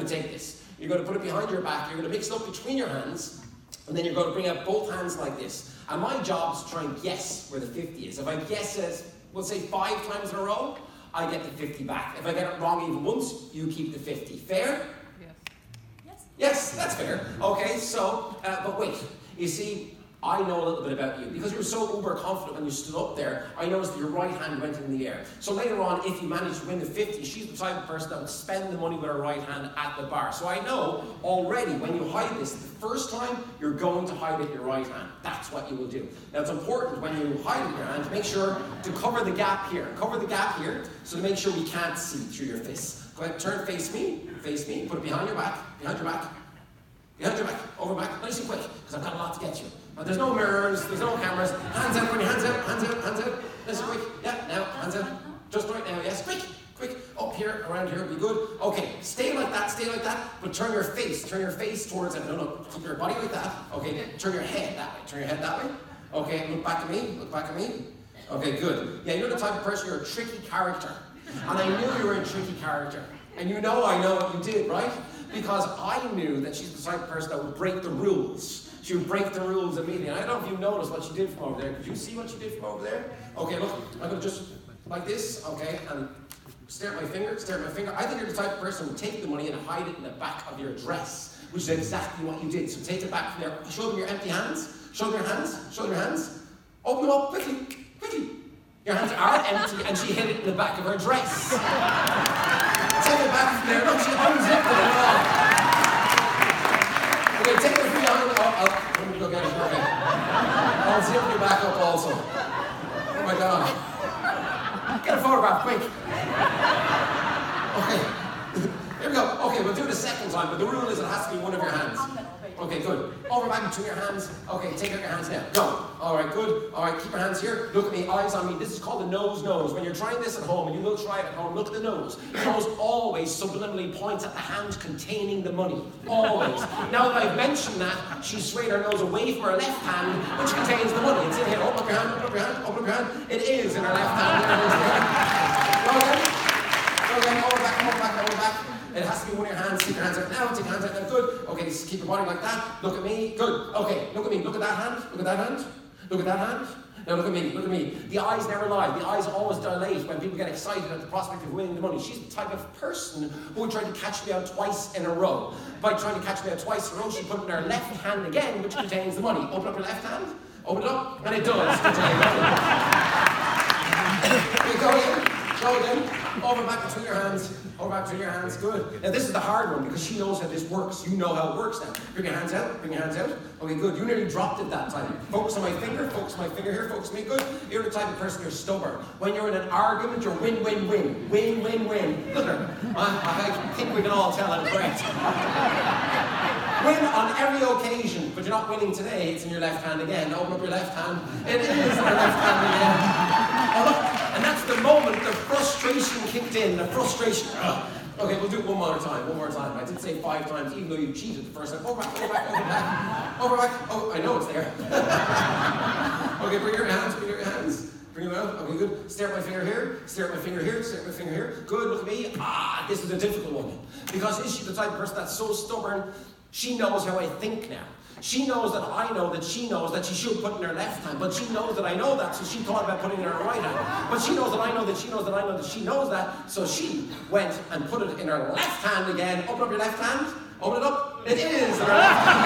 to take this. You're going to put it behind your back. You're going to mix it up between your hands. And then you're going to bring out both hands like this. And my job is to try and guess where the 50 is. If I guess it, we'll say 5 times in a row, I get the 50 back. If I get it wrong even once, you keep the 50. Fair? Yes. Yes, that's fair. Okay, so, but wait. You see, I know a little bit about you. Because you were so uber confident when you stood up there, I noticed that your right hand went in the air. So later on, if you manage to win the 50, she's the type of person that would spend the money with her right hand at the bar. So I know already when you hide this, the first time, you're going to hide it with your right hand. That's what you will do. Now it's important when you hide it with your hand, make sure to cover the gap here. Cover the gap here, so to make sure we can't see through your fists. Go ahead, turn, face me, put it behind your back, behind your back. Behind your back, over back, nice and quick, because I've got a lot to get you. But there's no mirrors, there's no cameras. Hands out, bring your hands out, hands out, hands out. Nice and quick. Yeah, now, hands out. Just right now, yes, quick, quick. Up here, around here, be good. Okay, stay like that, but turn your face towards it. No, keep your body like that. Okay, turn your head that way. Okay, look back at me, Okay, good. Yeah, you're the type of person, you're a tricky character. And I knew you were a tricky character. And I know what you did, right? Because I knew that she's the type of person that would break the rules. She would break the rules immediately. And I don't know if you noticed what she did from over there. Could you see what she did from over there? Okay, look, I'm going to just, like this, okay, and stare at my finger. I think you're the type of person who would take the money and hide it in the back of your dress, which is exactly what you did. So take it back from there. Show them your empty hands. Show them your hands. Open them up quickly. Your hands are empty, and she hid it in the back of her dress. Take it back from there. Look, she unzipped it all. Okay, take it from behind. Let me go get it. Okay. I'll zip your back up also. Oh my God. Get a photograph, quick. Okay. Here we go. Okay, we'll do it a second time, but the rule is it has to be one of your hands. Okay, good. Over back between your hands. Okay, take out your hands now. Go. All right, good. All right, keep your hands here. Look at me, eyes on me. This is called the nose. When you're trying this at home, and you will try it at home, look at the nose. The nose always subliminally points at the hand containing the money. Always. Now that I've mentioned that, she's swayed her nose away from her left hand, which contains the money. It's in here. Open up your hand, open up your hand, open up your hand. It is in her left hand. Go again. Over back. It has to be one of your hands. Take your hands out now. Take your hands out now. Good. Okay, just keep your body like that. Look at me. Good. Okay, look at me. Look at that hand. Look at that hand. Look at that hand. Now look at me. Look at me. The eyes never lie. The eyes always dilate when people get excited at the prospect of winning the money. She's the type of person who would try to catch me out twice in a row. By trying to catch me out twice in a row, she put it in her left hand again, which contains the money. Open up your left hand. Open it up, and it does contain the money. Okay, go again. Go again. Over back between your hands. Over back between your hands. Good. Now this is the hard one because she knows how this works. You know how it works now. Bring your hands out. Bring your hands out. Okay, good. You nearly dropped it that time. Focus on my finger. Focus on my finger here. Focus on me. Good. You're the type of person you're stubborn. When you're in an argument, you're win. Look at her. I think we can all tell I'm correct. Win on every occasion, but you're not winning today. It's in your left hand again. Open up your left hand. It is in your left hand again. Oh, look. And that's the moment the frustration kicked in. The frustration. Okay, we'll do it one more time. I did say 5 times, even though you cheated the first time. Over back. Oh, I know it's there. Okay, bring your hands. Bring them out. Okay, good. Stare at my finger here. Good, look at me. This is a difficult one. Because is she the type of person that's so stubborn, she knows how I think now. She knows that I know that she knows that she should put in her left hand, but she knows that I know that, so she thought about putting it in her right hand. But she knows that I know that she knows that I know that she knows that, so she went and put it in her left hand again. Open up your left hand. Open it up. It is in her left hand.